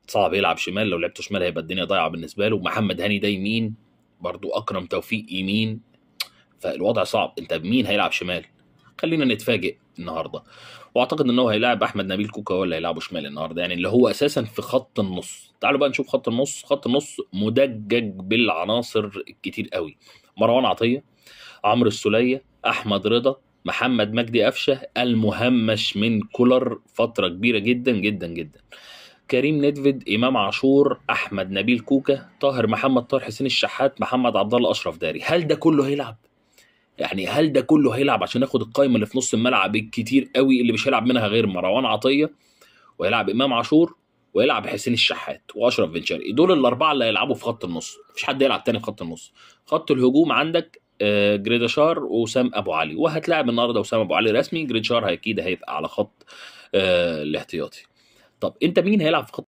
صعب يلعب شمال، لو لعبته شمال هيبقى الدنيا ضايعه بالنسبه له. محمد هاني ده يمين، برضو اكرم توفيق يمين، فالوضع صعب. انت مين هيلعب شمال؟ خلينا نتفاجئ النهارده. واعتقد ان هو هيلاعب احمد نبيل كوكا، ولا هيلعبه شمال النهارده، يعني اللي هو اساسا في خط النص. تعالوا بقى نشوف خط النص. خط النص مدجج بالعناصر الكتير قوي: مروان عطيه، عمرو السوليه، احمد رضا، محمد مجدي قفشه المهمش من كولر فتره كبيره جدا جدا جدا، كريم ندفد، امام عاشور، احمد نبيل كوكا، طاهر محمد، طاهر حسين الشحات، محمد عبد الله، اشرف داري. هل ده كله هيلعب؟ يعني هل ده كله هيلعب عشان ياخد القايمه اللي في نص الملعب الكتير قوي اللي مش هيلعب منها غير مروان عطيه، ويلعب امام عاشور، ويلعب حسين الشحات، واشرف بن شرقي؟ دول الاربعه اللي هيلعبوا في خط النص، مفيش حد يلعب تاني في خط النص. خط الهجوم عندك جريداشار وسام ابو علي، وهتلاعب النهارده وسام ابو علي رسمي. جريداشار اكيد هيبقى على خط الاحتياطي. طب انت مين هيلعب في خط